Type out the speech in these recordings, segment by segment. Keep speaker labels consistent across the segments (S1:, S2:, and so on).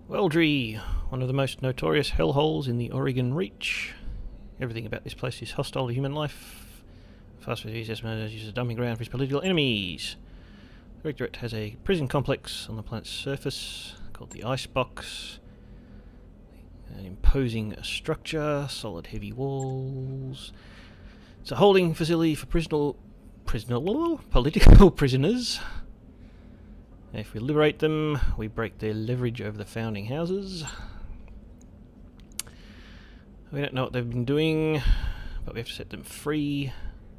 S1: Weldry, one of the most notorious hellholes in the Oregon Reach. Everything about this place is hostile to human life. Fast food uses a dumping ground for his political enemies. The Directorate has a prison complex on the planet's surface called the Icebox. An imposing structure, solid heavy walls. It's a holding facility for political prisoners. If we liberate them, we break their leverage over the founding houses. We don't know what they've been doing, but we have to set them free.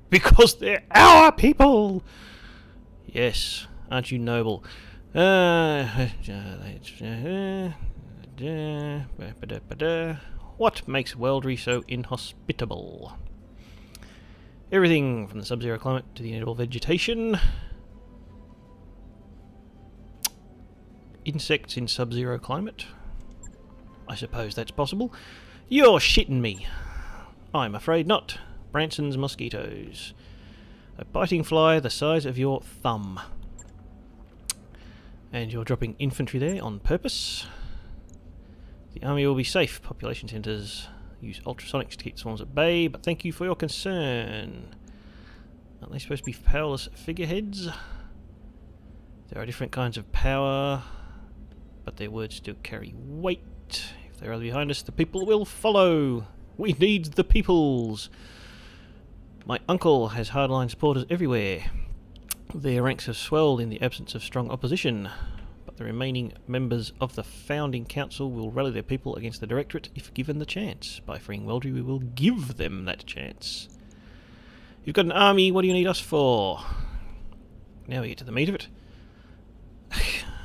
S1: Because they're our people! Yes, aren't you noble? What makes Weldry so inhospitable? Everything from the sub-zero climate to the inedible vegetation. Insects in sub-zero climate? I suppose that's possible. You're shitting me. I'm afraid not. Branson's mosquitoes. A biting fly the size of your thumb. And you're dropping infantry there on purpose. The army will be safe. Population centres use ultrasonics to keep swarms at bay, but thank you for your concern. Aren't they supposed to be powerless figureheads? There are different kinds of power, but their words still carry weight. If they're behind us, the people will follow. We need the peoples. My uncle has hardline supporters everywhere. Their ranks have swelled in the absence of strong opposition, but the remaining members of the founding council will rally their people against the Directorate if given the chance. By freeing Weldry, we will give them that chance. You've got an army, what do you need us for? Now we get to the meat of it.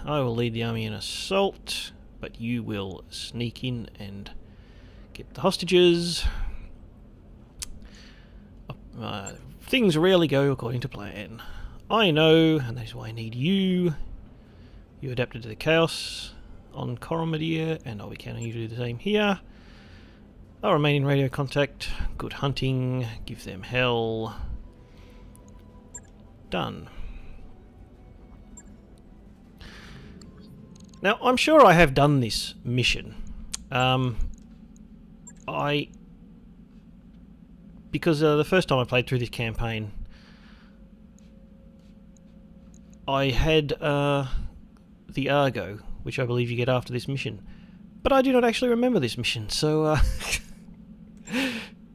S1: I will lead the army in assault, but you will sneak in and get the hostages. Things rarely go according to plan. I know, and that is why I need you. You adapted to the chaos on Coromedia, and I'll be counting you to do the same here. I'll remain in radio contact. Good hunting. Give them hell. Done. Now, I'm sure I have done this mission. Because the first time I played through this campaign, I had the Argo, which I believe you get after this mission. But I do not actually remember this mission, so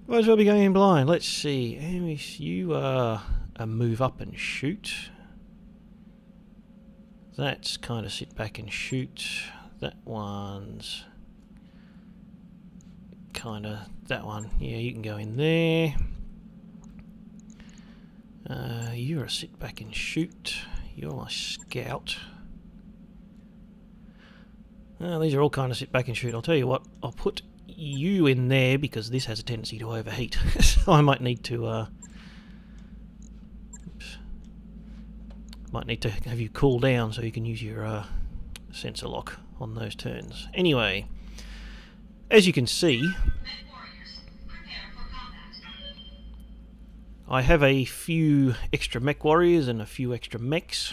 S1: might as well be going in blind. Let's see. Amish, you are a move up and shoot. That's kind of sit back and shoot. That one's kind of that one. Yeah, you can go in there. You're a sit back and shoot. You're my scout. These are all kind of sit back and shoot. I'll tell you what, I'll put you in there because this has a tendency to overheat. So I might need to have you cool down so you can use your sensor lock on those turns. Anyway, as you can see, I have a few extra mech warriors and a few extra mechs.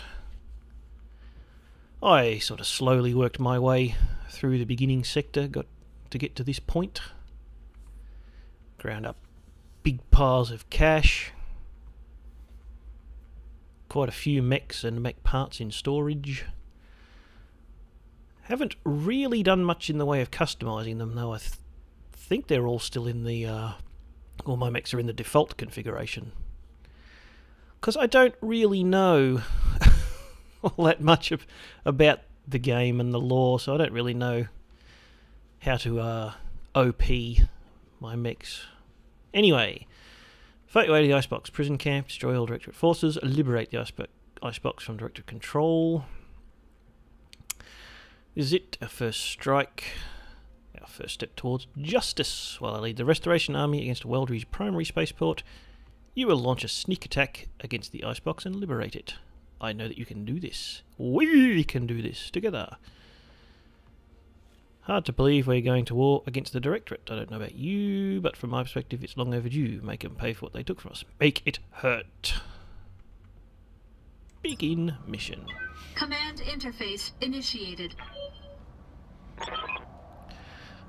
S1: I sort of slowly worked my way through the beginning sector, got to get to this point. Ground up big piles of cash. Quite a few mechs and mech parts in storage. Haven't really done much in the way of customising them, though. I think they're all still in the... all my mechs are in the default configuration. Because I don't really know all that much about the game and the lore, so I don't really know how to OP my mechs. Anyway... Fight your way to the Icebox prison camp, destroy all Directorate forces, liberate the Icebox from Directorate control. This is it, our first strike, our first step towards justice. While I lead the Restoration Army against Weldry's primary spaceport, you will launch a sneak attack against the Icebox and liberate it. I know that you can do this. We can do this together. Hard to believe we're going to war against the Directorate. I don't know about you, but from my perspective it's long overdue. Make them pay for what they took from us. Make it hurt. Begin mission.
S2: Command interface initiated.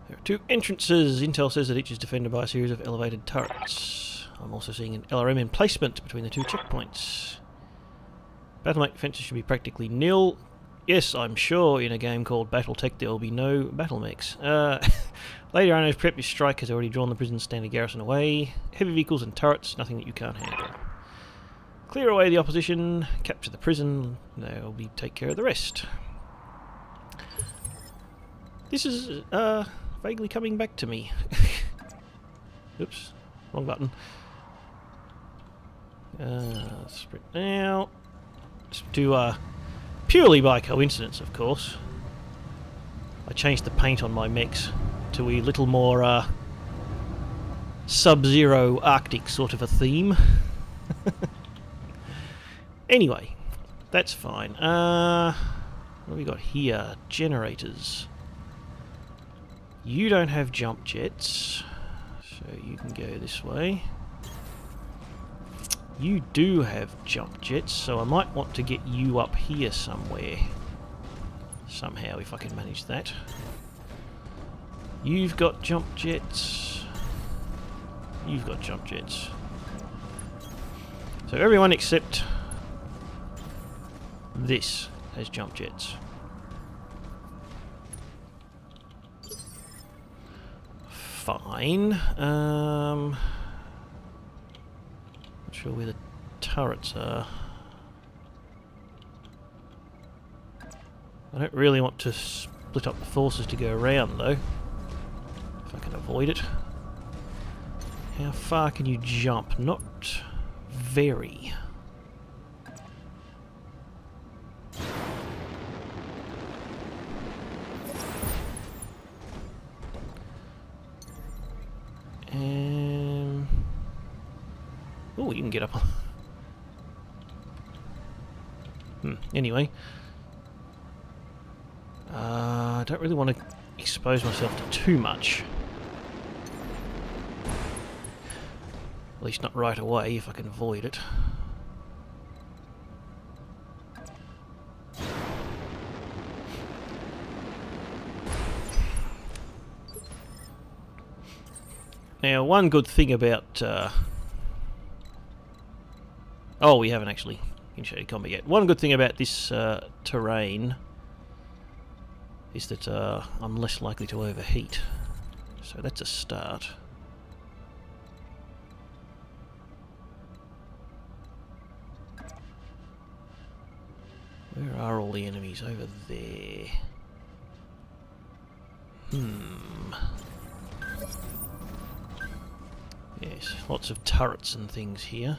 S1: There are 2 entrances. Intel says that each is defended by a series of elevated turrets. I'm also seeing an LRM emplacement between the 2 checkpoints. Battlemech defences should be practically nil. Yes, I'm sure in a game called Battletech there will be no battle mechs. Lady Rhino's prep your strike has already drawn the prison's standard garrison away. Heavy vehicles and turrets, nothing that you can't handle. Clear away the opposition, capture the prison, they'll take care of the rest. This is vaguely coming back to me. Oops, wrong button. Sprint now. Just to purely by coincidence, of course, I changed the paint on my mechs to a little more Sub-Zero Arctic sort of a theme. Anyway, that's fine. What have we got here? Generators. You don't have jump jets, so you can go this way. You do have jump jets, so I might want to get you up here somewhere. Somehow, if I can manage that. You've got jump jets. You've got jump jets. So everyone except this has jump jets. Fine. Not sure where the turrets are. I don't really want to split up the forces to go around though, if I can avoid it. How far can you jump? Not very. Oh, you can get up on... Anyway. I don't really want to expose myself to too much. At least not right away, if I can avoid it. Now, one good thing about... oh, we haven't actually initiated combat yet. One good thing about this terrain is that I'm less likely to overheat. So that's a start. Where are all the enemies? Over there. Yes, lots of turrets and things here.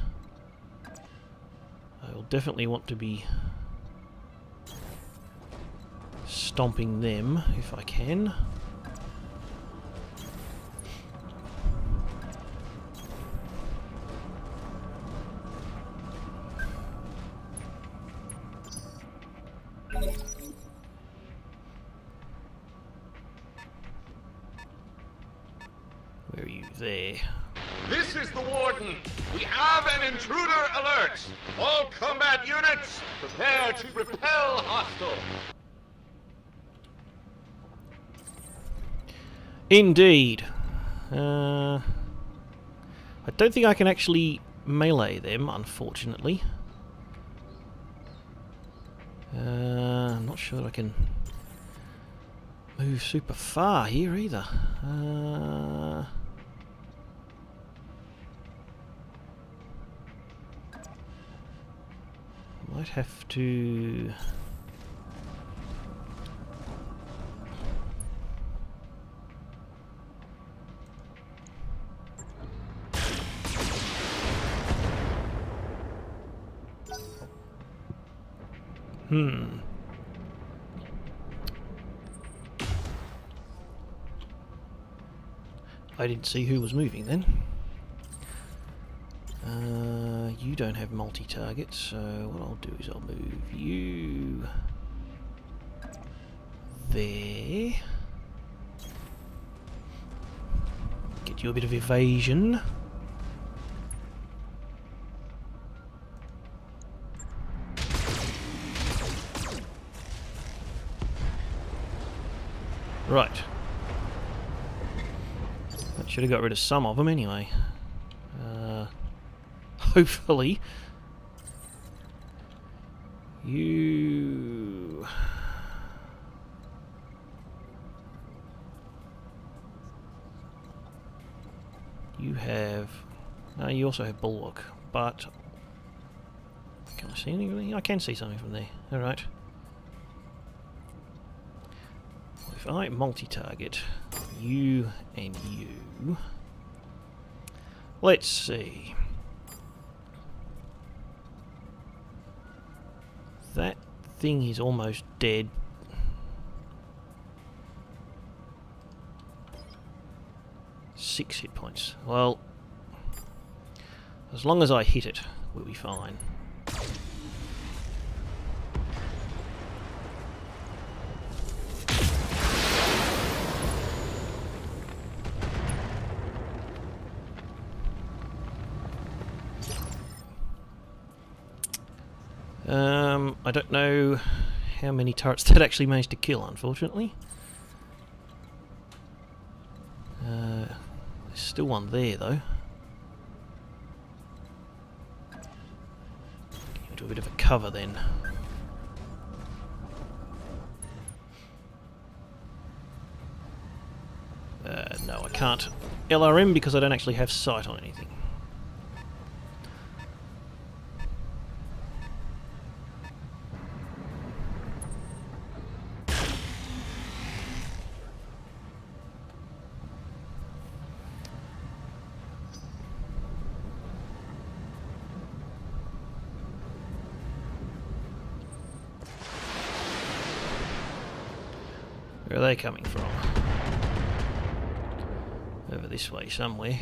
S1: I will definitely want to be stomping them if I can. Where are you? There.
S2: This is the Warden. We have an intruder alert. All combat units, prepare to repel hostile.
S1: Indeed. I don't think I can actually melee them, unfortunately. I'm not sure that I can move super far here either. Might have to... I didn't see who was moving then. You don't have multi-target, so what I'll do is I'll move you there. Get you a bit of evasion. Right. Should have got rid of some of them anyway. Hopefully. You have... No, you also have bulwark, but... Can I see anything? I can see something from there. Alright. If I multi-target you and you... Let's see. That thing is almost dead. Six hit points. Well, as long as I hit it, we'll be fine. I don't know how many turrets that actually managed to kill, unfortunately. There's still one there, though. Do a bit of a cover then. No, I can't LRM because I don't actually have sight on anything. Where are they coming from? Over this way somewhere.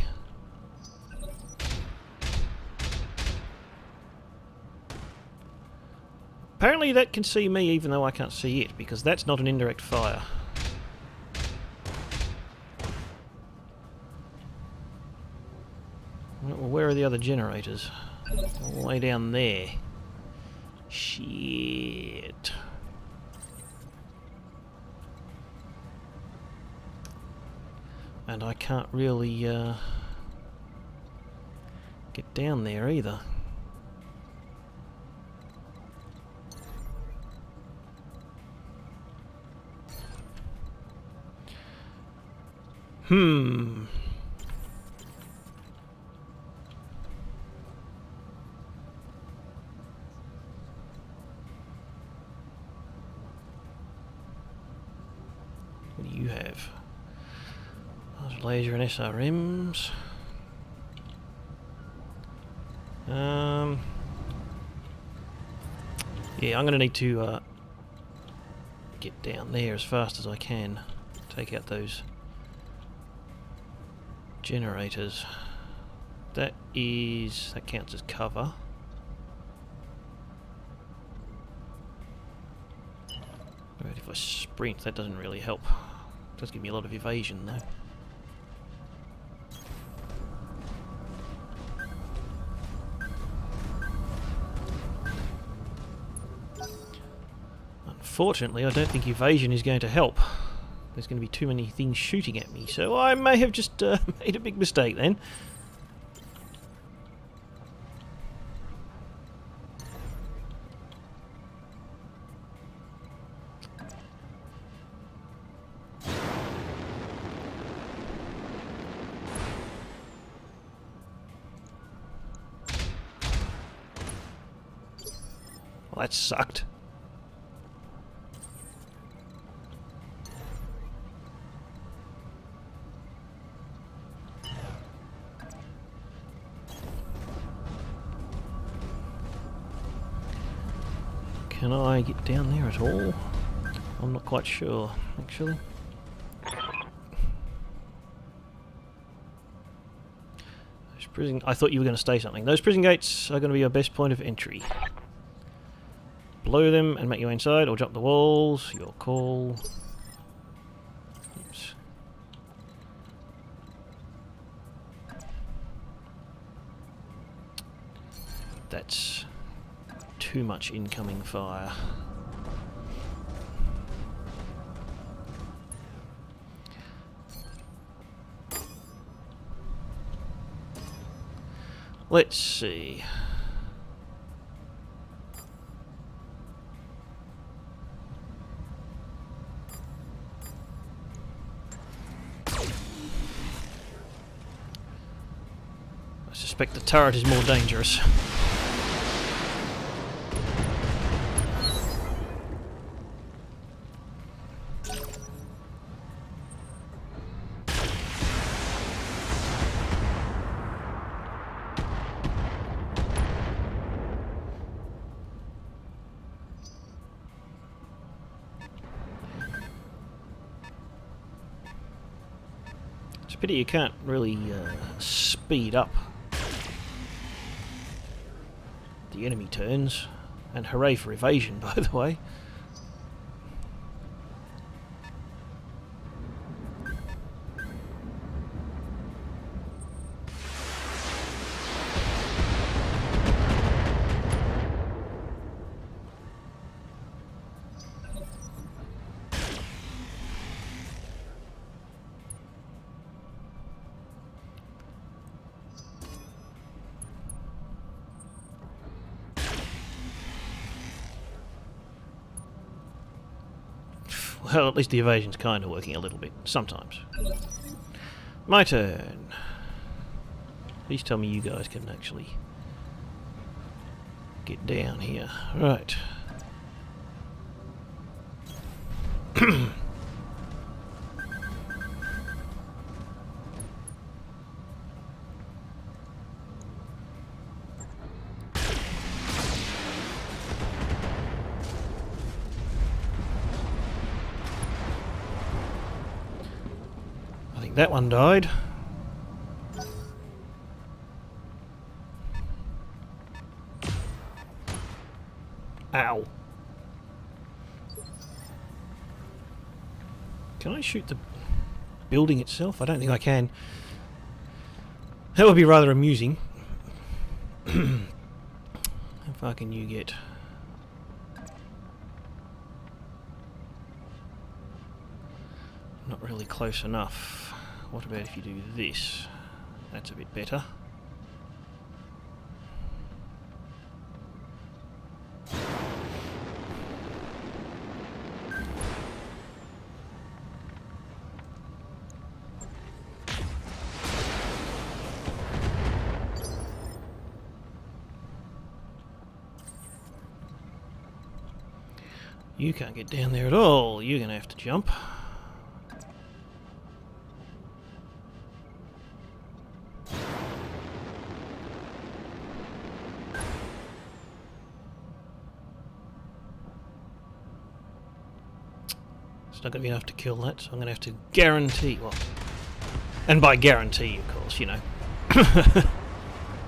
S1: Apparently that can see me even though I can't see it, because that's not an indirect fire. Well, where are the other generators? All the way down there. Shit. And I can't really get down there either. What do you have? Laser and SRMs. Yeah, I'm going to need to get down there as fast as I can. Take out those generators. That counts as cover. Right, if I sprint, that doesn't really help. It does give me a lot of evasion though. Unfortunately, I don't think evasion is going to help. There's going to be too many things shooting at me, so I may have just made a big mistake then. Well, that sucked. Can I get down there at all? I'm not quite sure, actually. Those prison... I thought you were going to say something. Those prison gates are going to be your best point of entry. Blow them and make your way inside, or jump the walls. Your call. Oops. That's too much incoming fire. Let's see. I suspect the turret is more dangerous. It's a pity you can't really speed up the enemy turns, and hooray for evasion, by the way. Well, at least the evasion's kind of working a little bit, sometimes. My turn. Please tell me you guys can actually get down here. Right. That one died. Ow. Can I shoot the building itself? I don't think I can. That would be rather amusing. How far can you get? Not really close enough. What about if you do this? That's a bit better. You can't get down there at all. You're going to have to jump. It's not going to be enough to kill that, so I'm going to have to guarantee, well, and by guarantee, of course, you know,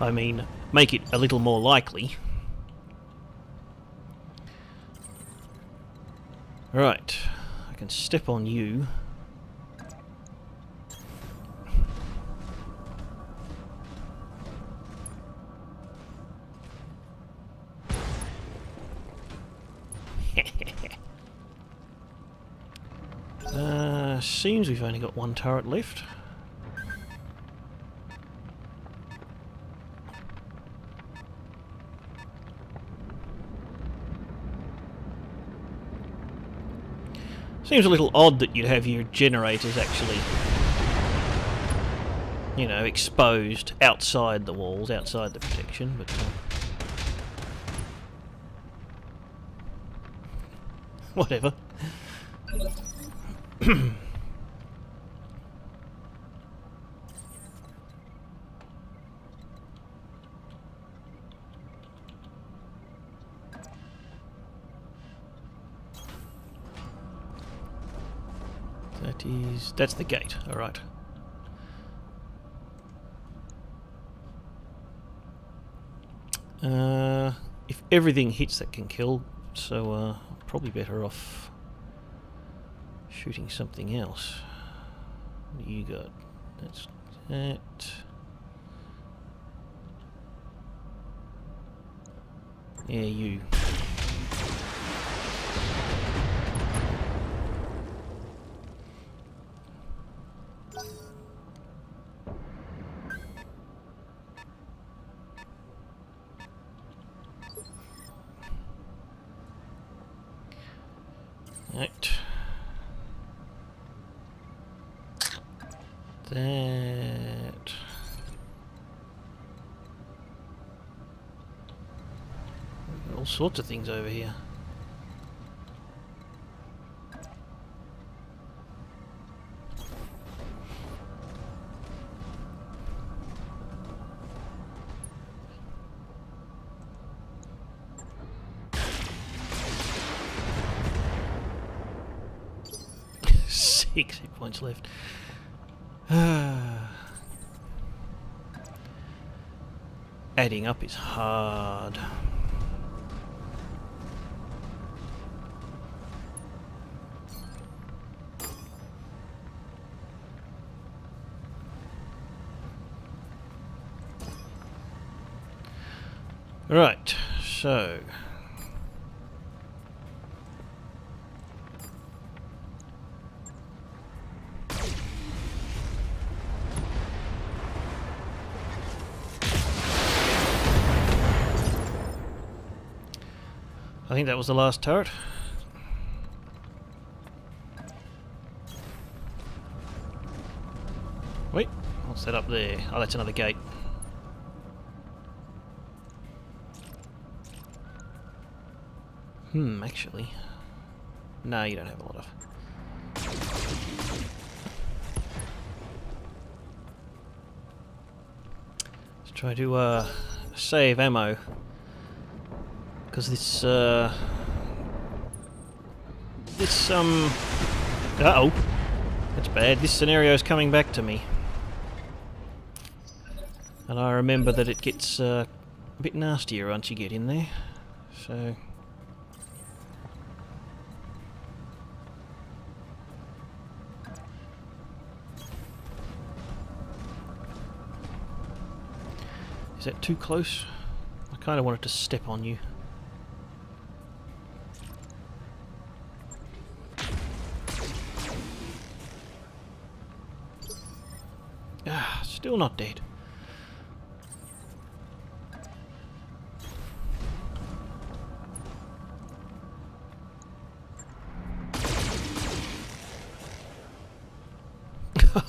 S1: I mean, make it a little more likely. Right, I can step on you. Seems we've only got one turret left. Seems a little odd that you'd have your generators actually, you know, exposed outside the walls, outside the protection, but whatever. That's the gate, alright. If everything hits that can kill, so probably better off shooting something else. What do you got? That's that. Yeah, you. Right. That. All sorts of things over here. Six hit points left. Adding up is hard. Right, so I think that was the last turret. Wait, what's that up there? Oh, that's another gate. Actually. No, you don't have a lot of. Let's try to save ammo. Because this uh-oh. That's bad. This scenario is coming back to me. And I remember that it gets a bit nastier once you get in there. So is that too close? I kind of wanted to step on you. Ah, still not dead.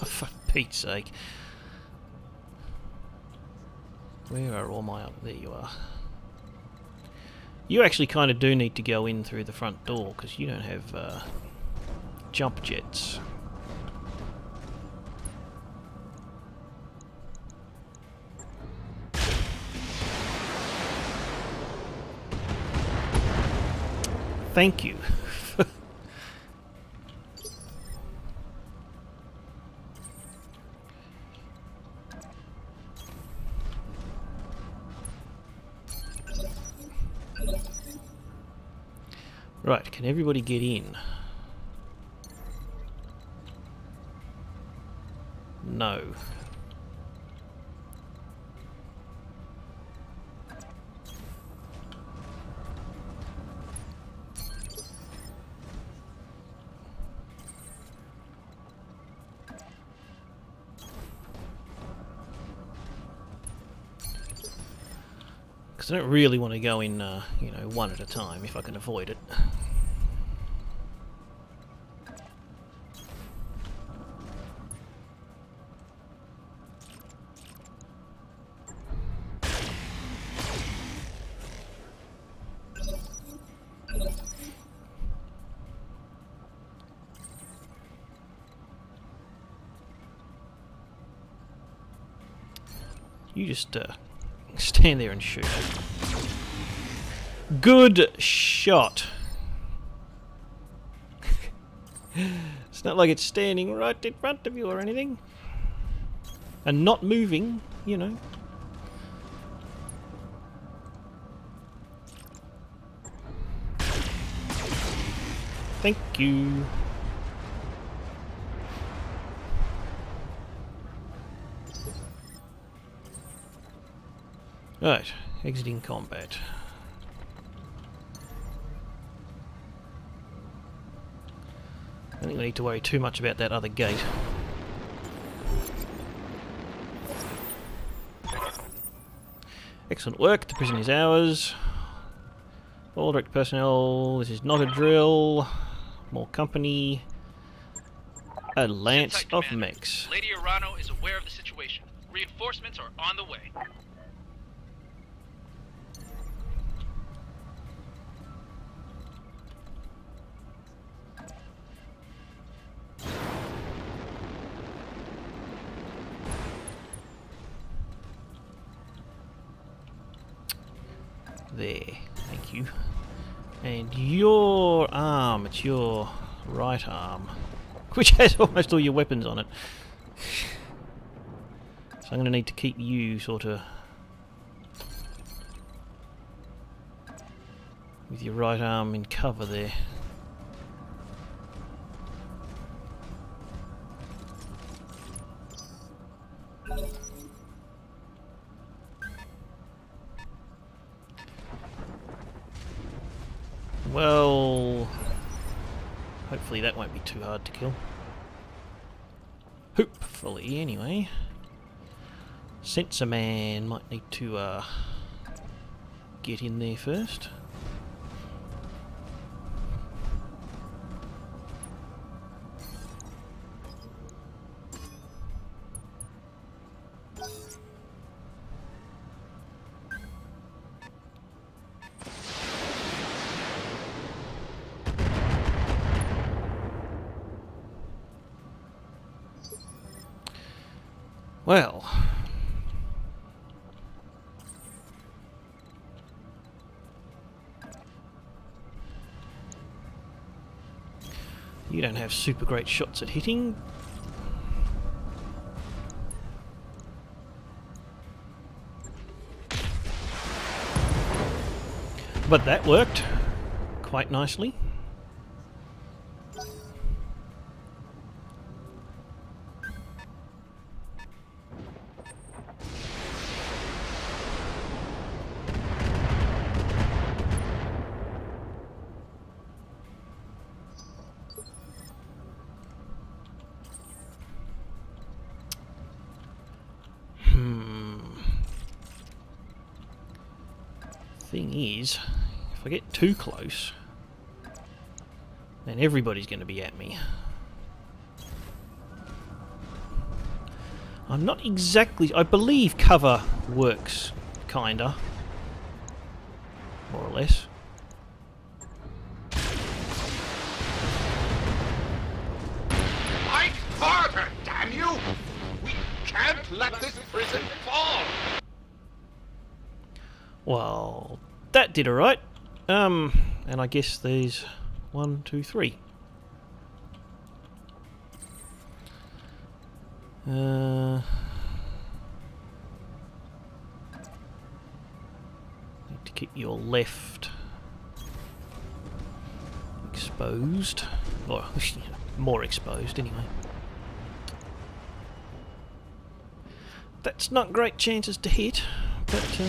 S1: For Pete's sake. Where are all my... There you are. You actually kind of do need to go in through the front door, because you don't have jump jets. Thank you. Right, can everybody get in? No. Because I don't really want to go in, you know, one at a time if I can avoid it. You just stand there and shoot. Good shot. It's not like it's standing right in front of you or anything. And not moving, you know. Thank you. Right, exiting combat. I don't think we need to worry too much about that other gate. Excellent work, the prison is ours. All direct personnel, this is not a drill. More company. A lance
S3: Sit tight,
S1: of
S3: Commander.
S1: mechs.
S3: Lady Arano is aware of the situation. Reinforcements are on the way.
S1: There, thank you. And your arm, it's your right arm, which has almost all your weapons on it. So I'm going to need to keep you sort of with your right arm in cover there. Well, hopefully that won't be too hard to kill. Hopefully, anyway. Sensor Man might need to get in there first. Well, you don't have super great shots at hitting. But that worked quite nicely. Thing is, if I get too close, then everybody's going to be at me. I'm not exactly... I believe cover works, kinda. More or less.
S2: Fight harder, damn you! We can't let this prison fall!
S1: Well, that did alright. And I guess there's 1, 2, 3. Need to keep your left exposed, or more exposed anyway. That's not great chances to hit, but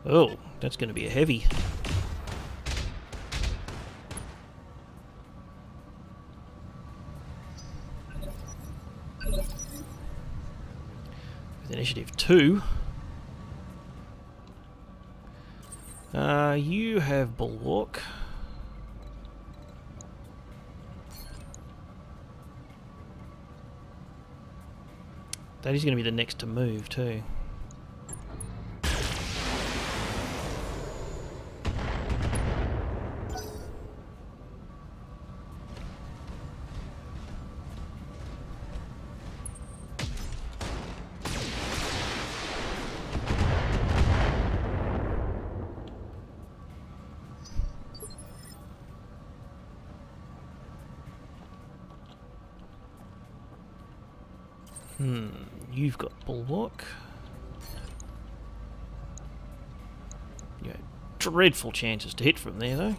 S1: oh, that's going to be a heavy. With initiative 2. You have Bulwark. That is going to be the next to move too. You've got Bulwark. Yeah, dreadful chances to hit from there, though.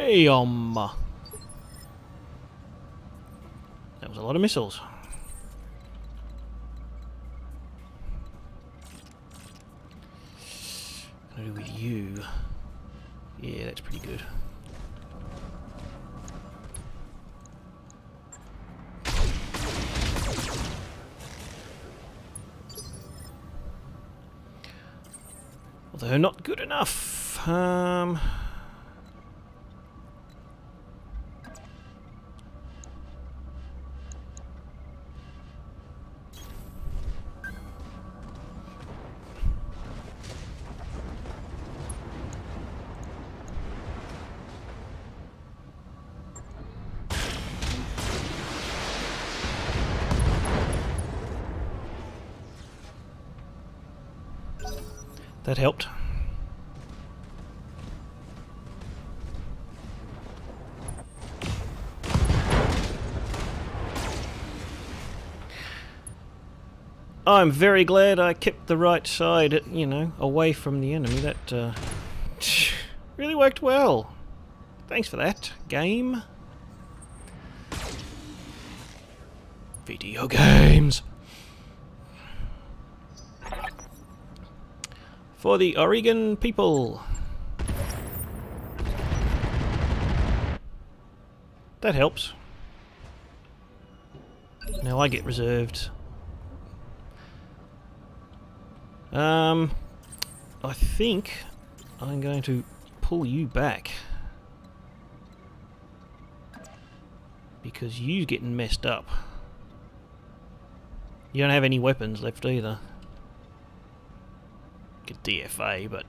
S1: Bam! That was a lot of missiles. What do I do with you? Yeah, that's pretty good. Although not good enough. That helped. I'm very glad I kept the right side, you know, away from the enemy. That really worked well. Thanks for that, game. Video games. For the Oregon people. That helps. Now I get reserved. I think I'm going to pull you back. Because you're getting messed up. You don't have any weapons left either. Could DFA, but...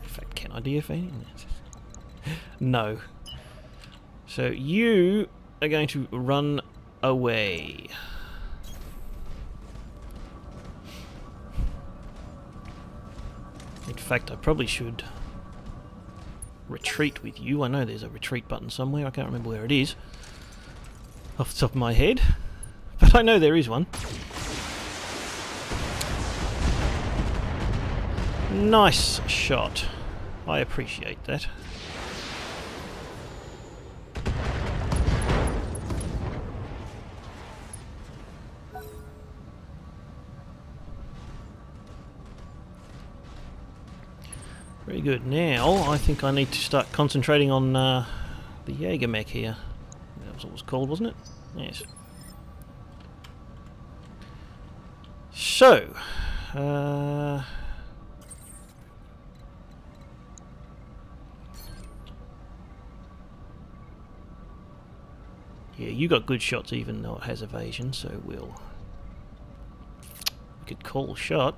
S1: in fact, can I DFA? No. So you are going to run away. In fact, I probably should retreat with you. I know there's a retreat button somewhere. I can't remember where it is off the top of my head, but I know there is one. Nice shot. I appreciate that. Very good. Now, I think I need to start concentrating on the Jaeger mech here. That was what it was called, wasn't it? Yes. So, yeah, you got good shots even though it has evasion, so we could call shot.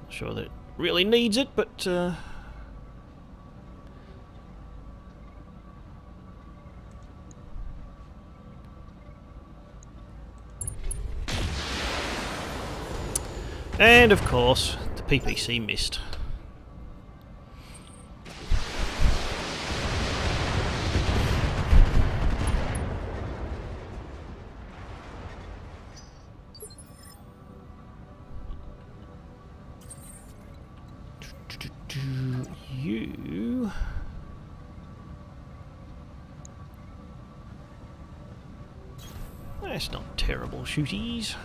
S1: Not sure that it really needs it, but and of course the PPC missed. You that's not terrible shooties.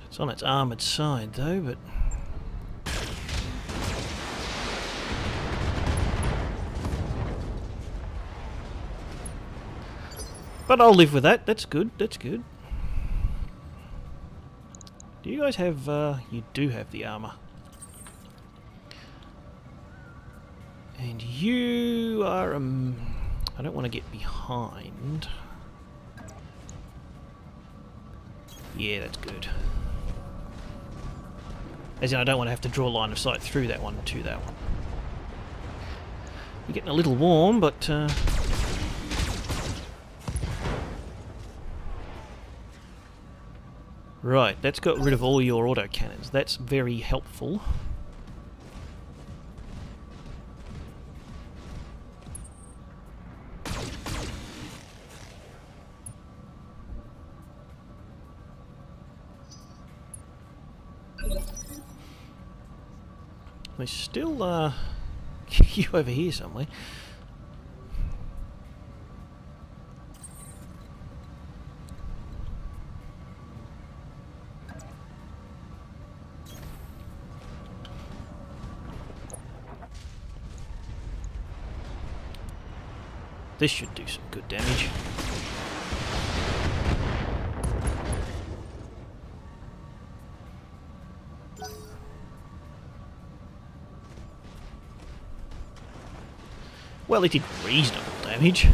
S1: It's on its armoured side though, but I'll live with that. That's good. That's good. Do you guys have, you do have the armour. And you are, I don't want to get behind. Yeah, that's good. As in, I don't want to have to draw a line of sight through that one to that one. You're getting a little warm, but, right, that's got rid of all your autocannons. That's very helpful. There's still you over here somewhere. This should do some good damage. Well, it did reasonable damage.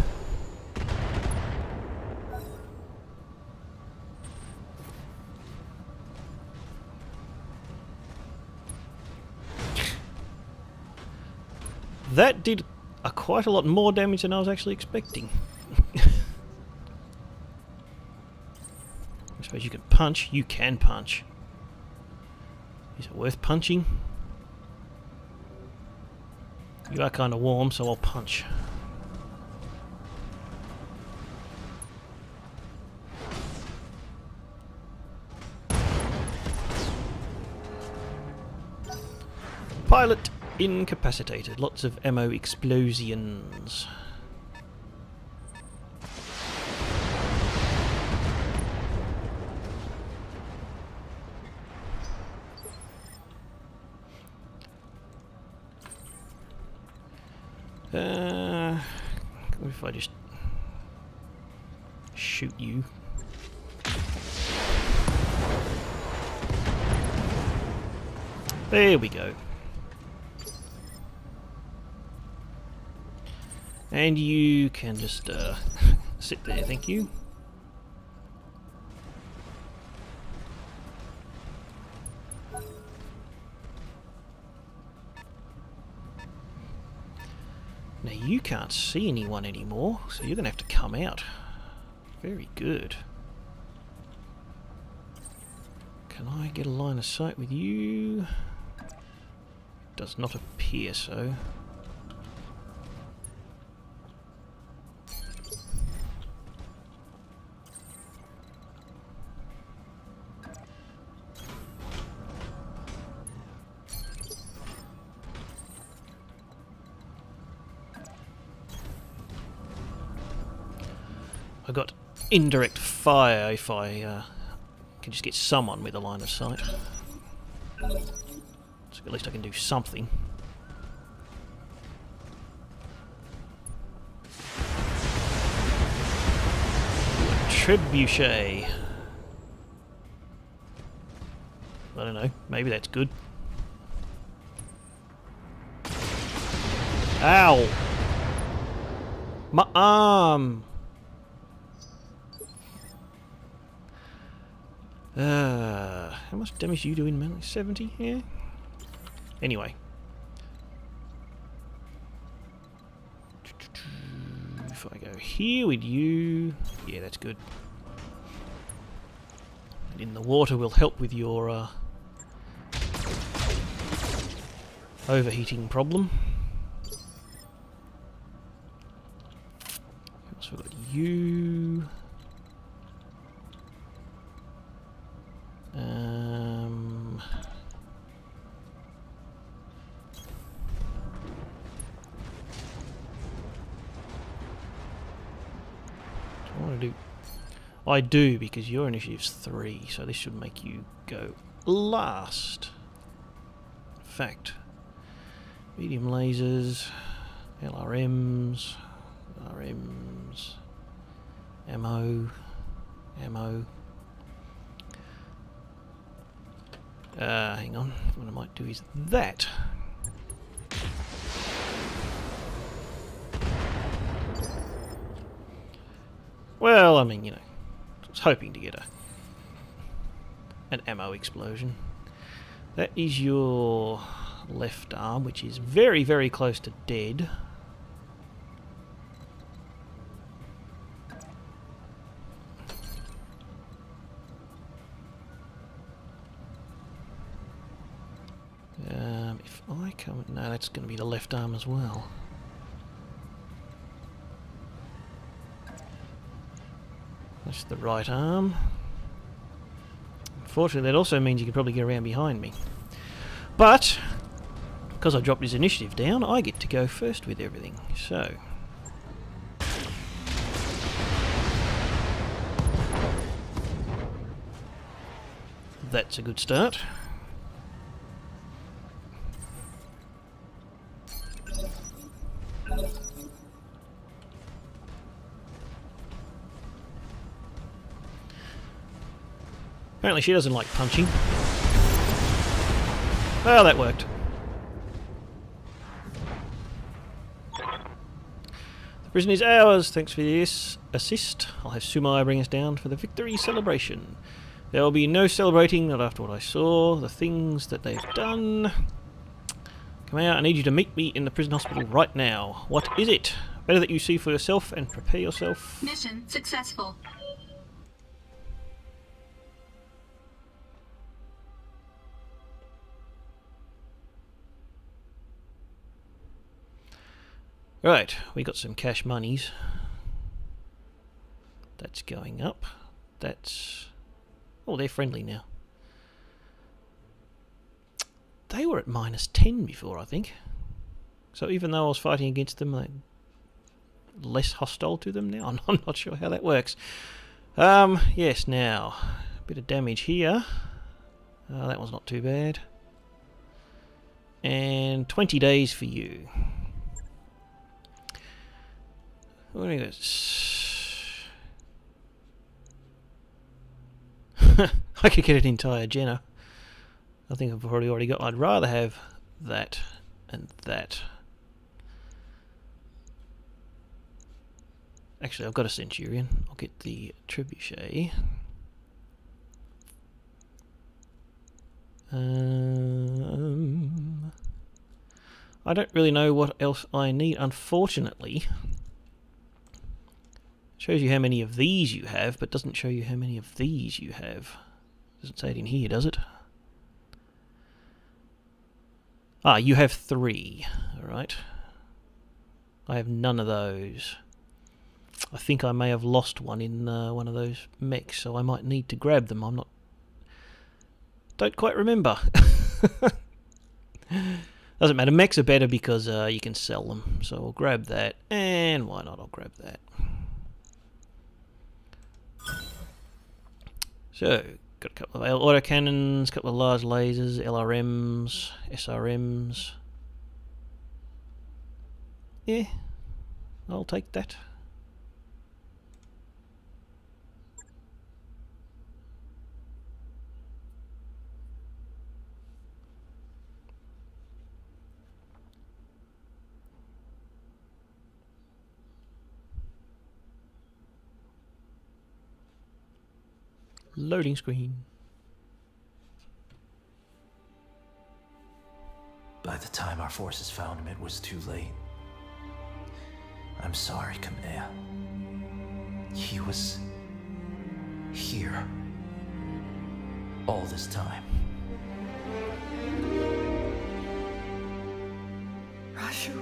S1: That did quite a lot more damage than I was actually expecting. I suppose you can punch. You can punch. Is it worth punching? You are kind of warm, so I'll punch. Pilot incapacitated. Lots of ammo explosions. What if I just shoot you? There we go. And you can just sit there, thank you. Now you can't see anyone anymore, so you're going to have to come out. Very good. Can I get a line of sight with you? Does not appear so. I got indirect fire if I can just get someone with a line of sight. So at least I can do something. Trebuchet. I don't know, maybe that's good. Ow! My arm! How much damage are you doing, man? Like 70? Yeah? Anyway. If I go here with you... Yeah, that's good. And in the water will help with your overheating problem. So we've got you... I do, because your initiative's 3, so this should make you go last. Fact. Medium lasers, LRMs, RMs, ammo. Hang on, what I might do is that. Well, I mean, you know, I was hoping to get an ammo explosion. That is your left arm, which is very, very close to dead. If I come... No, that's going to be the left arm as well. That's the right arm. Unfortunately, that also means you can probably get around behind me. But, because I dropped his initiative down, I get to go first with everything. So that's a good start. Apparently she doesn't like punching. Well, that worked. The prison is ours. Thanks for this assist. I'll have Sumai bring us down for the victory celebration. There will be no celebrating, not after what I saw, the things that they've done. Come out, I need you to meet me in the prison hospital right now. What is it? Better that you see for yourself and prepare yourself.
S4: Mission successful.
S1: Right, we got some cash monies. That's going up. That's... oh, they're friendly now. They were at -10 before, I think. So even though I was fighting against them, they're less hostile to them now. I'm not sure how that works. Yes, now, a bit of damage here. That one's not too bad. And 20 days for you. What do you got? I could get an entire Jenner. I think I've probably already got. I'd rather have that and that. Actually, I've got a Centurion. I'll get the Trebuchet. I don't really know what else I need, unfortunately. Shows you how many of these you have, but doesn't show you how many of these you have. Doesn't say it in here, does it? Ah, you have 3. Alright. I have none of those. I think I may have lost one in one of those mechs, so I might need to grab them. I'm not... don't quite remember. Doesn't matter. Mechs are better because you can sell them. So I'll grab that. And why not? I'll grab that. So, got a couple of autocannons, a couple of large lasers, LRMs, SRMs. Yeah, I'll take that. Loading screen.
S5: By the time our forces found him, it was too late. I'm sorry, Kamea. He was... here. All this time.
S4: Rashu.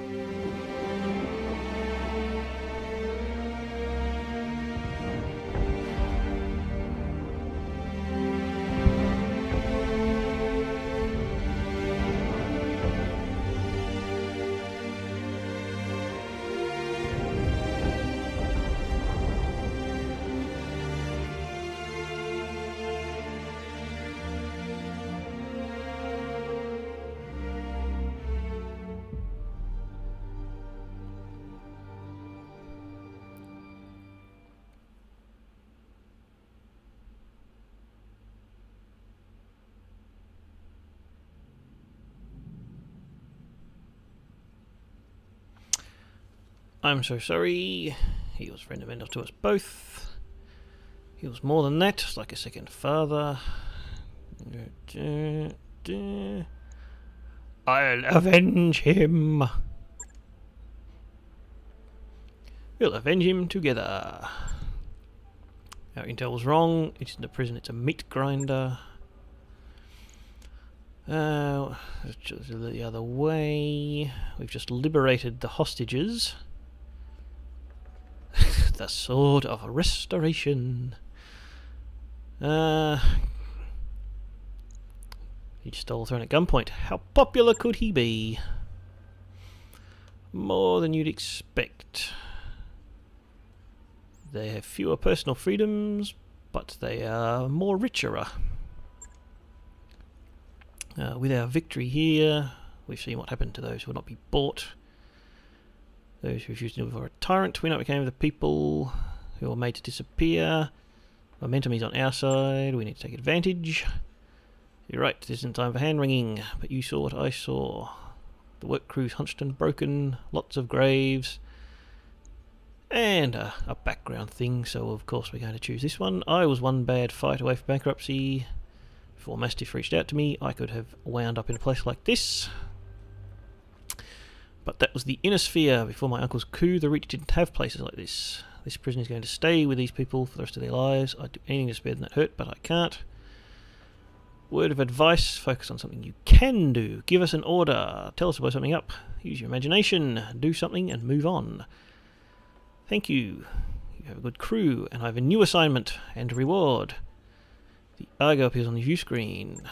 S1: I'm so sorry. He was friend of mentor to us both. He was more than that, just like a second father. I'll avenge him. We'll avenge him together. Our intel was wrong. It's in the prison. It's a meat grinder. Let's just do it the other way. We've just liberated the hostages. The sword of restoration. He stole the throne at gunpoint. How popular could he be? More than you'd expect. They have fewer personal freedoms, but they are more richer. With our victory here, we've seen what happened to those who will not be bought. Those who refuse to live for a tyrant. We know what became of the people who were made to disappear. Momentum is on our side. We need to take advantage. You're right, this isn't time for hand-wringing, but you saw what I saw. The work crew's hunched and broken, lots of graves, and a background thing, so of course we're going to choose this one. I was one bad fight away from bankruptcy. Before Mastiff reached out to me, I could have wound up in a place like this. But that was the inner sphere. Before my uncle's coup, the Reach didn't have places like this. This prison is going to stay with these people for the rest of their lives. I'd do anything to spare them that hurt, but I can't. Word of advice, focus on something you can do. Give us an order. Tell us to blow something up. Use your imagination. Do something and move on. Thank you. You have a good crew, and I have a new assignment and reward. The Argo appears on the view screen.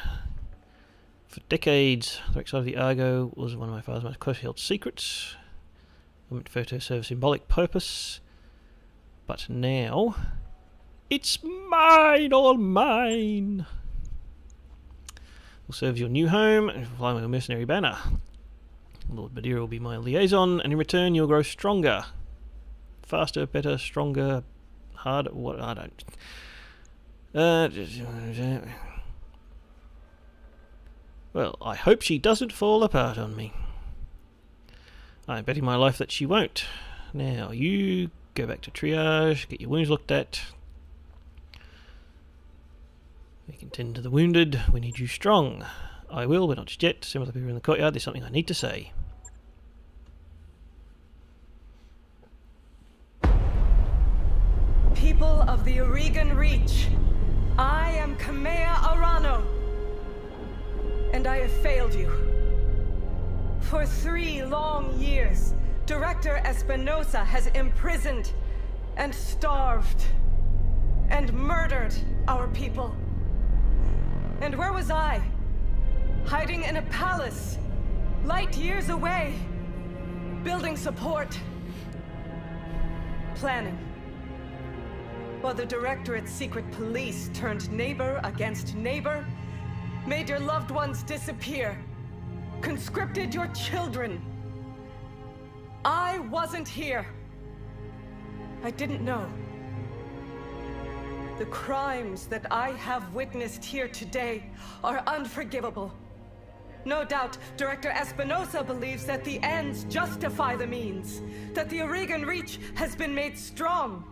S1: For decades, the right side of the Argo was one of my father's most closely held secrets. I meant for it to serve a symbolic purpose. But now, it's mine, all mine. Will serve your new home and fly with a mercenary banner. Lord Madeira will be my liaison, and in return you'll grow stronger. Faster, better, stronger, harder, what, I don't... Well, I hope she doesn't fall apart on me. I'm betting my life that she won't. Now, you go back to triage, get your wounds looked at. We can tend to the wounded. We need you strong. I will, but not just yet. Some of the people in the courtyard, there's something I need to say.
S6: People of the Oregon Reach, I am Kamea Arano, and I have failed you. For 3 long years, Director Espinosa has imprisoned and starved and murdered our people. And where was I? Hiding in a palace, light years away, building support, planning. While the Directorate's secret police turned neighbor against neighbor, made your loved ones disappear, conscripted your children. I wasn't here. I didn't know. The crimes that I have witnessed here today are unforgivable. No doubt, Director Espinosa believes that the ends justify the means, that the Oregon Reach has been made strong.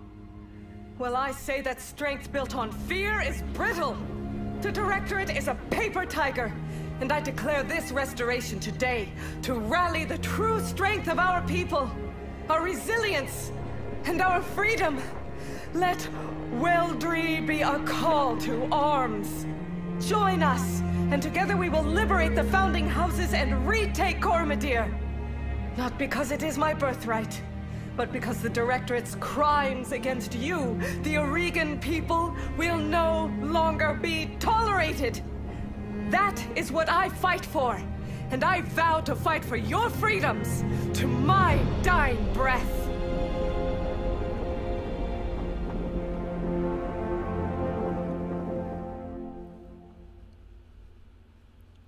S6: Well, I say that strength built on fear is brittle. The Directorate is a paper tiger, and I declare this restoration today to rally the true strength of our people, our resilience, and our freedom. Let Weldry be a call to arms. Join us, and together we will liberate the founding houses and retake Cormadir. Not because it is my birthright, but because the Directorate's crimes against you, the Oregon people, will no longer be tolerated. That is what I fight for, and I vow to fight for your freedoms to my dying breath.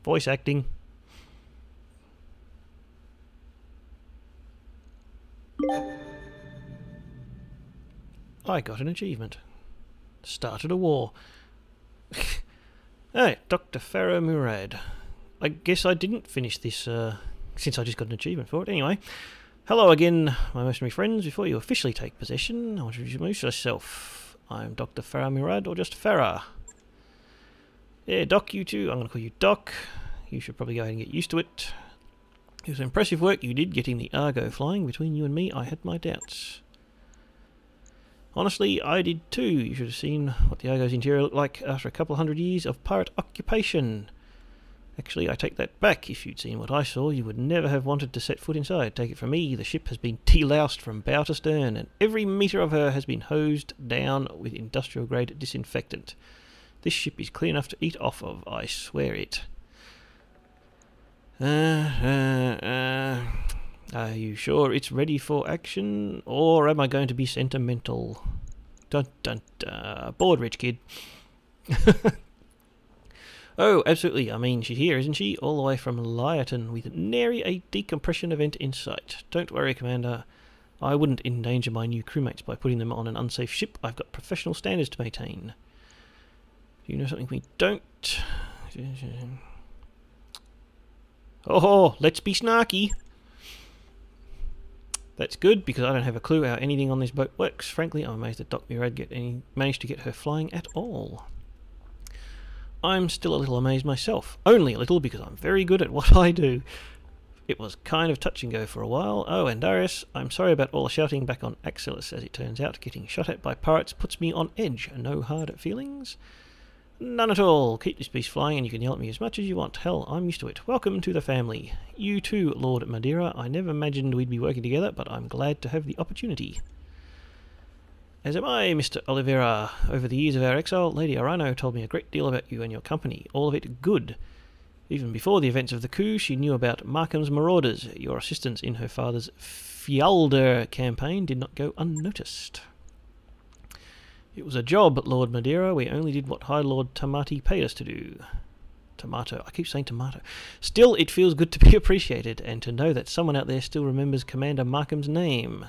S1: Voice acting. I got an achievement. Started a war. Hey, Dr. Farah Murad. I guess I didn't finish this, since I just got an achievement for it. Anyway, hello again, my mercenary friends. Before you officially take possession, I want to introduce yourself. I'm Dr. Farah Murad, or just Farah. Yeah, Doc, you too. I'm going to call you Doc. You should probably go ahead and get used to it. It was impressive work you did getting the Argo flying. Between you and me, I had my doubts. Honestly, I did too. You should have seen what the Argo's interior looked like after a couple 100 years of pirate occupation. Actually, I take that back. If you'd seen what I saw, you would never have wanted to set foot inside. Take it from me, the ship has been deloused from bow to stern, and every metre of her has been hosed down with industrial-grade disinfectant. This ship is clean enough to eat off of, I swear it. Are you sure it's ready for action, or am I going to be sentimental? Dun dun dun. Bored rich kid. Oh, absolutely. I mean, she's here, isn't she? All the way from Lyerton with nary a decompression event in sight. Don't worry, Commander. I wouldn't endanger my new crewmates by putting them on an unsafe ship. I've got professional standards to maintain. Do you know something we don't? Oh, let's be snarky. That's good, because I don't have a clue how anything on this boat works. Frankly, I'm amazed that Doc Murad managed to get her flying at all. I'm still a little amazed myself. Only a little, because I'm very good at what I do. It was kind of touch and go for a while. Oh, and Darius, I'm sorry about all the shouting back on Axelis. As it turns out, getting shot at by pirates puts me on edge. No hard feelings? None at all. Keep this beast flying and you can yell at me as much as you want. Hell, I'm used to it. Welcome to the family. You too, Lord Madeira. I never imagined we'd be working together, but I'm glad to have the opportunity. As am I, Mr. Oliveira. Over the years of our exile, Lady Arano told me a great deal about you and your company. All of it good. Even before the events of the coup, she knew about Markham's marauders. Your assistance in her father's Fialder campaign did not go unnoticed. It was a job, Lord Madeira. We only did what High Lord Tamati paid us to do. Tomato. I keep saying tomato. Still, it feels good to be appreciated, and to know that someone out there still remembers Commander Markham's name.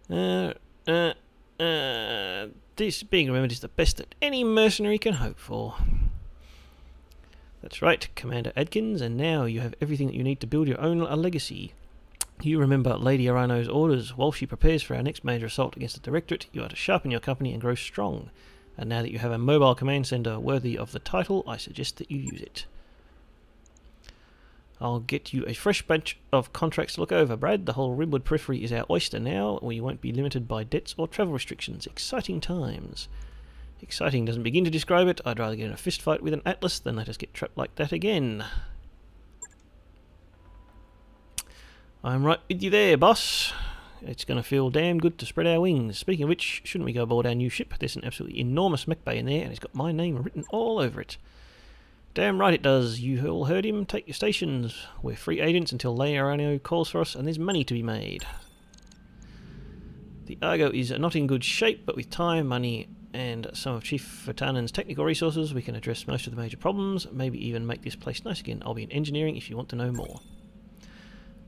S1: This being remembered is the best that any mercenary can hope for. That's right, Commander Adkins, and now you have everything that you need to build your own legacy. You remember Lady Arano's orders. While she prepares for our next major assault against the Directorate, you are to sharpen your company and grow strong. And now that you have a mobile command center worthy of the title, I suggest that you use it. I'll get you a fresh batch of contracts to look over, Brad. The whole Rimwood periphery is our oyster now, where you won't be limited by debts or travel restrictions. Exciting times. Exciting doesn't begin to describe it. I'd rather get in a fist fight with an Atlas than let us get trapped like that again. I'm right with you there, boss. It's going to feel damn good to spread our wings. Speaking of which, shouldn't we go aboard our new ship? There's an absolutely enormous mech bay in there, and it's got my name written all over it. Damn right it does. You all heard him. Take your stations. We're free agents until Lady Arano calls for us, and there's money to be made. The Argo is not in good shape, but with time, money, and some of Chief Fertanen's technical resources, we can address most of the major problems, maybe even make this place nice again. I'll be in engineering if you want to know more.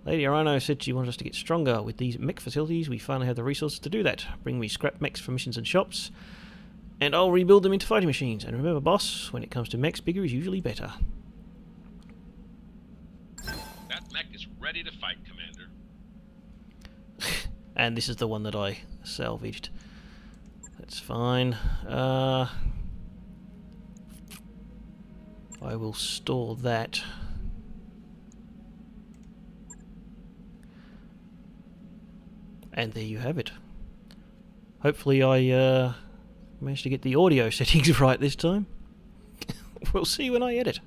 S1: Lady Arano said she wanted us to get stronger. With these mech facilities, we finally have the resources to do that. Bring me scrap mechs for missions and shops, and I'll rebuild them into fighting machines. And remember, boss, when it comes to mechs, bigger is usually better.
S2: That mech is ready to fight, Commander.
S1: And this is the one that I salvaged. That's fine. I will store that. And there you have it. Hopefully I managed to get the audio settings right this time. We'll see when I edit.